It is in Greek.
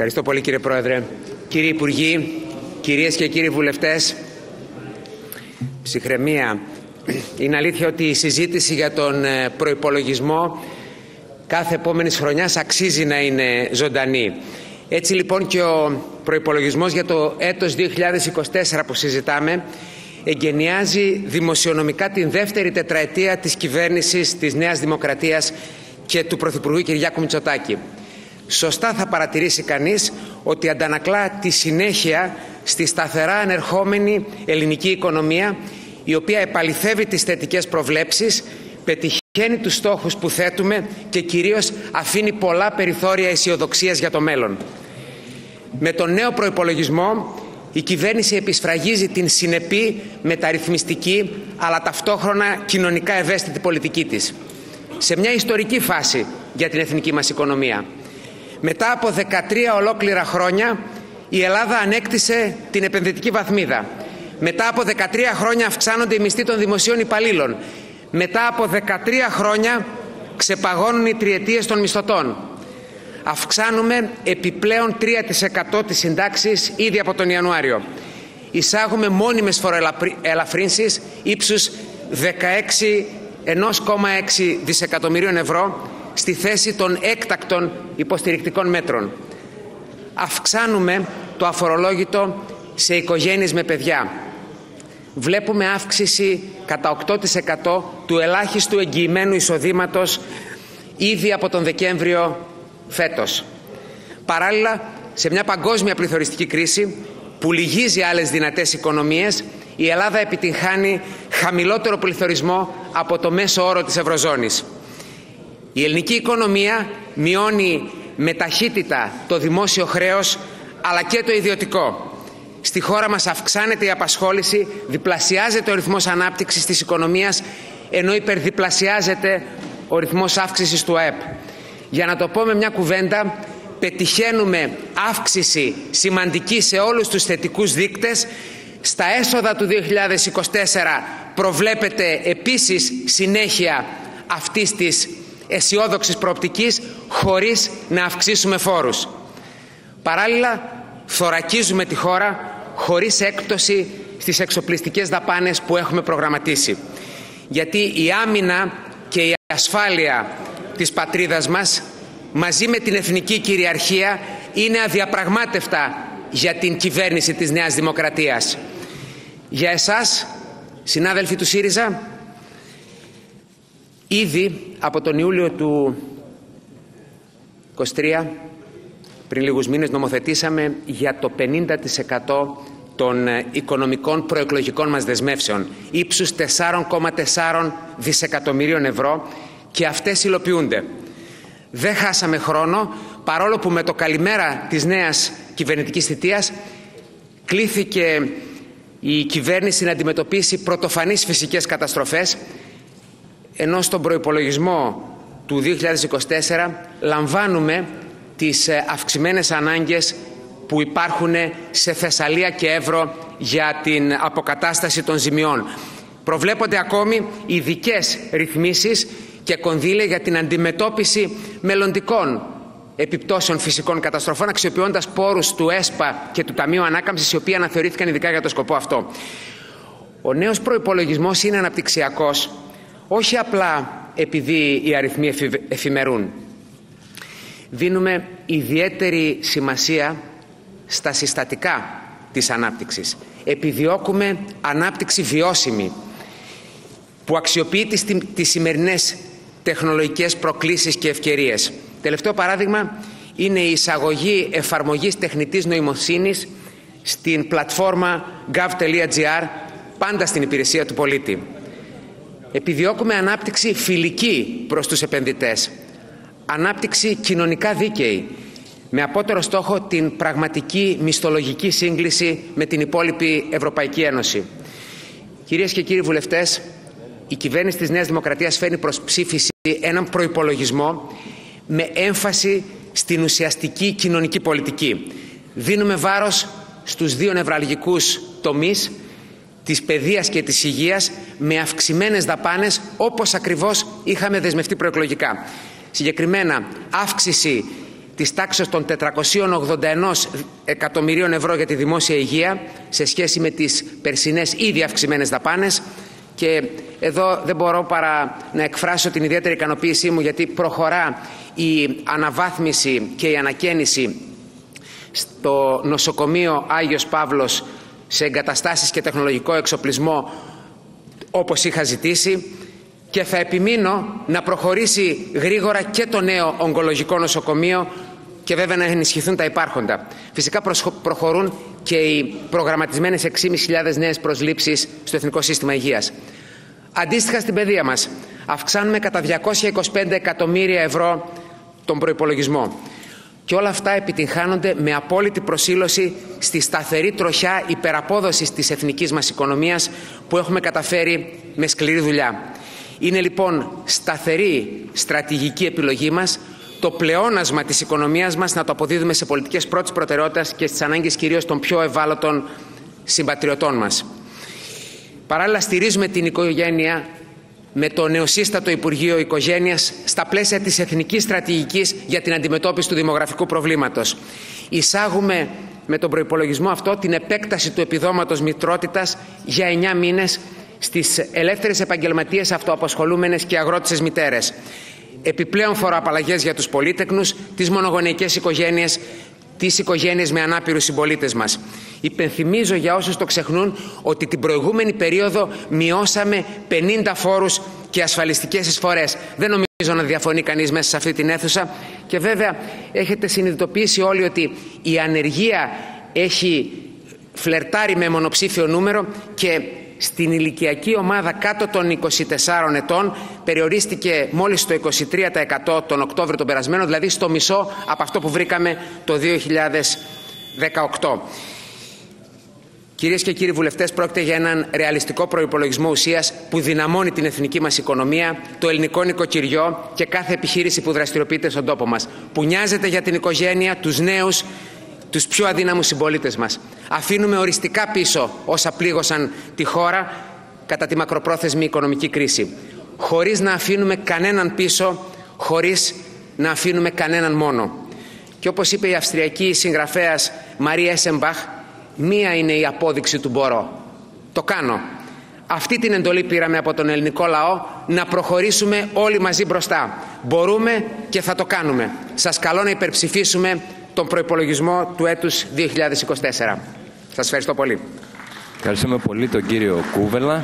Ευχαριστώ πολύ, κύριε Πρόεδρε. Κύριοι Υπουργοί, κυρίες και κύριοι βουλευτές, ψυχραιμία. Είναι αλήθεια ότι η συζήτηση για τον προϋπολογισμό κάθε επόμενης χρονιάς αξίζει να είναι ζωντανή. Έτσι λοιπόν και ο προϋπολογισμός για το έτος 2024 που συζητάμε εγκαινιάζει δημοσιονομικά την δεύτερη τετραετία της κυβέρνησης της Νέας Δημοκρατίας και του Πρωθυπουργού Κυριάκου Μητσοτάκη. Σωστά θα παρατηρήσει κανείς ότι αντανακλά τη συνέχεια στη σταθερά ανερχόμενη ελληνική οικονομία, η οποία επαληθεύει τις θετικές προβλέψεις, πετυχαίνει τους στόχους που θέτουμε και κυρίως αφήνει πολλά περιθώρια αισιοδοξίας για το μέλλον. Με τον νέο προϋπολογισμό η κυβέρνηση επισφραγίζει την συνεπή μεταρρυθμιστική αλλά ταυτόχρονα κοινωνικά ευαίσθητη πολιτική της. Σε μια ιστορική φάση για την εθνική μας οικονομία. Μετά από 13 ολόκληρα χρόνια η Ελλάδα ανέκτησε την επενδυτική βαθμίδα. Μετά από 13 χρόνια αυξάνονται οι μισθοί των δημοσίων υπαλλήλων. Μετά από 13 χρόνια ξεπαγώνουν οι τριετίες των μισθωτών. Αυξάνουμε επιπλέον 3% τις συντάξεις ήδη από τον Ιανουάριο. Εισάγουμε μόνιμες φοροελαφρύνσεις ύψους 1,6 δισεκατομμυρίων ευρώ στη θέση των έκτακτων υποστηρικτικών μέτρων. Αυξάνουμε το αφορολόγητο σε οικογένειες με παιδιά. Βλέπουμε αύξηση κατά 8% του ελάχιστου εγγυημένου εισοδήματος ήδη από τον Δεκέμβριο φέτος. Παράλληλα, σε μια παγκόσμια πληθωριστική κρίση που λυγίζει άλλες δυνατές οικονομίες, η Ελλάδα επιτυγχάνει χαμηλότερο πληθωρισμό από το μέσο όρο της Ευρωζώνης. Η ελληνική οικονομία μειώνει με ταχύτητα το δημόσιο χρέος αλλά και το ιδιωτικό. Στη χώρα μας αυξάνεται η απασχόληση, διπλασιάζεται ο ρυθμός ανάπτυξης της οικονομίας, ενώ υπερδιπλασιάζεται ο ρυθμός αύξησης του ΑΕΠ. Για να το πω με μια κουβέντα, πετυχαίνουμε αύξηση σημαντική σε όλους τους θετικούς δείκτες. Στα έσοδα του 2024 προβλέπεται επίσης συνέχεια αυτής της αισιόδοξης προοπτικής, χωρίς να αυξήσουμε φόρους. Παράλληλα, θωρακίζουμε τη χώρα χωρίς έκπτωση στις εξοπλιστικές δαπάνες που έχουμε προγραμματίσει. Γιατί η άμυνα και η ασφάλεια της πατρίδας μας, μαζί με την εθνική κυριαρχία, είναι αδιαπραγμάτευτα για την κυβέρνηση της Νέας Δημοκρατίας. Για εσάς, συνάδελφοι του ΣΥΡΙΖΑ, ήδη από τον Ιούλιο του 2023, πριν λίγους μήνες, νομοθετήσαμε για το 50% των οικονομικών προεκλογικών μας δεσμεύσεων, ύψους 4,4 δισεκατομμυρίων ευρώ, και αυτές υλοποιούνται. Δεν χάσαμε χρόνο, παρόλο που με το καλημέρα της νέας κυβερνητικής θητείας κλήθηκε η κυβέρνηση να αντιμετωπίσει πρωτοφανείς φυσικές καταστροφές, ενώ στον προϋπολογισμό του 2024 λαμβάνουμε τις αυξημένες ανάγκες που υπάρχουν σε Θεσσαλία και Εύρο για την αποκατάσταση των ζημιών. Προβλέπονται ακόμη ειδικές ρυθμίσεις και κονδύλια για την αντιμετώπιση μελλοντικών επιπτώσεων φυσικών καταστροφών, αξιοποιώντας πόρους του ΕΣΠΑ και του Ταμείου Ανάκαμψης, οι οποίοι αναθεωρήθηκαν ειδικά για το σκοπό αυτό. Ο νέος προϋπολογισμός είναι αναπτυξιακός, όχι απλά επειδή οι αριθμοί εφημερούν. Δίνουμε ιδιαίτερη σημασία στα συστατικά της ανάπτυξης. Επιδιώκουμε ανάπτυξη βιώσιμη, που αξιοποιεί τις σημερινές τεχνολογικές προκλήσεις και ευκαιρίες. Τελευταίο παράδειγμα είναι η εισαγωγή εφαρμογής τεχνητής νοημοσύνης στην πλατφόρμα gov.gr, πάντα στην υπηρεσία του πολίτη. Επιδιώκουμε ανάπτυξη φιλική προς τους επενδυτές, ανάπτυξη κοινωνικά δίκαιη, με απότερο στόχο την πραγματική μισθολογική σύγκληση με την υπόλοιπη Ευρωπαϊκή Ένωση. Κυρίες και κύριοι βουλευτές, η κυβέρνηση της Νέας Δημοκρατίας φέρνει προς ψήφιση έναν προϋπολογισμό με έμφαση στην ουσιαστική κοινωνική πολιτική. Δίνουμε βάρος στους δύο νευραλγικούς τομείς της παιδείας και της υγείας με αυξημένες δαπάνες όπως ακριβώς είχαμε δεσμευτεί προεκλογικά. Συγκεκριμένα αύξηση της τάξης των 481 εκατομμυρίων ευρώ για τη δημόσια υγεία σε σχέση με τις περσινές ήδη αυξημένες δαπάνες. Και εδώ δεν μπορώ παρά να εκφράσω την ιδιαίτερη ικανοποίησή μου, γιατί προχωρά η αναβάθμιση και η ανακαίνιση στο νοσοκομείο Άγιος Παύλος σε εγκαταστάσεις και τεχνολογικό εξοπλισμό όπως είχα ζητήσει, και θα επιμείνω να προχωρήσει γρήγορα και το νέο ογκολογικό νοσοκομείο και βέβαια να ενισχυθούν τα υπάρχοντα. Φυσικά προχωρούν και οι προγραμματισμένες 6.500 νέες προσλήψεις στο Εθνικό Σύστημα Υγείας. Αντίστοιχα στην παιδεία μας αυξάνουμε κατά 225 εκατομμύρια ευρώ τον προϋπολογισμό. Και όλα αυτά επιτυγχάνονται με απόλυτη προσήλωση στη σταθερή τροχιά υπεραπόδοσης της εθνικής μας οικονομίας που έχουμε καταφέρει με σκληρή δουλειά. Είναι λοιπόν σταθερή στρατηγική επιλογή μας το πλεόνασμα της οικονομίας μας να το αποδίδουμε σε πολιτικές πρώτης προτεραιότητας και στις ανάγκες κυρίως των πιο ευάλωτων συμπατριωτών μας. Παράλληλα στηρίζουμε την οικογένεια με το νεοσύστατο Υπουργείο Οικογένειας στα πλαίσια της Εθνικής Στρατηγικής για την αντιμετώπιση του δημογραφικού προβλήματος. Εισάγουμε με τον προϋπολογισμό αυτό την επέκταση του επιδόματος μητρότητας για 9 μήνες στις ελεύθερες επαγγελματίες, αυτοαπασχολούμενες και αγρότισσες μητέρες. Επιπλέον φοροαπαλλαγές για τους πολύτεκνους, τις μονογονεϊκές οικογένειες, τις οικογένειες με ανάπηρους συμπολίτες μας. Υπενθυμίζω για όσους το ξεχνούν ότι την προηγούμενη περίοδο μειώσαμε 50 φόρους και ασφαλιστικές εισφορές. Δεν νομίζω να διαφωνεί κανείς μέσα σε αυτή την αίθουσα, και βέβαια έχετε συνειδητοποιήσει όλοι ότι η ανεργία έχει φλερτάρει με μονοψήφιο νούμερο και στην ηλικιακή ομάδα κάτω των 24 ετών περιορίστηκε μόλις στο 23% τον Οκτώβριο τον περασμένο, δηλαδή στο μισό από αυτό που βρήκαμε το 2018. Κυρίες και κύριοι βουλευτές, πρόκειται για έναν ρεαλιστικό προϋπολογισμό ουσίας που δυναμώνει την εθνική μας οικονομία, το ελληνικό νοικοκυριό και κάθε επιχείρηση που δραστηριοποιείται στον τόπο μας, που νοιάζεται για την οικογένεια, τους νέους, τους πιο αδύναμους συμπολίτες μας. Αφήνουμε οριστικά πίσω όσα πλήγωσαν τη χώρα κατά τη μακροπρόθεσμη οικονομική κρίση. Χωρίς να αφήνουμε κανέναν πίσω, χωρίς να αφήνουμε κανέναν μόνο. Και όπως είπε η αυστριακή συγγραφέας Μαρία Εσεμπαχ, μία είναι η απόδειξη του μπορώ. Το κάνω. Αυτή την εντολή πήραμε από τον ελληνικό λαό, να προχωρήσουμε όλοι μαζί μπροστά. Μπορούμε και θα το κάνουμε. Σας καλώ να υπερψηφίσουμε τον προϋπολογισμό του έτους 2024. Σας ευχαριστώ πολύ. Ευχαριστούμε πολύ τον κύριο Κούβελα.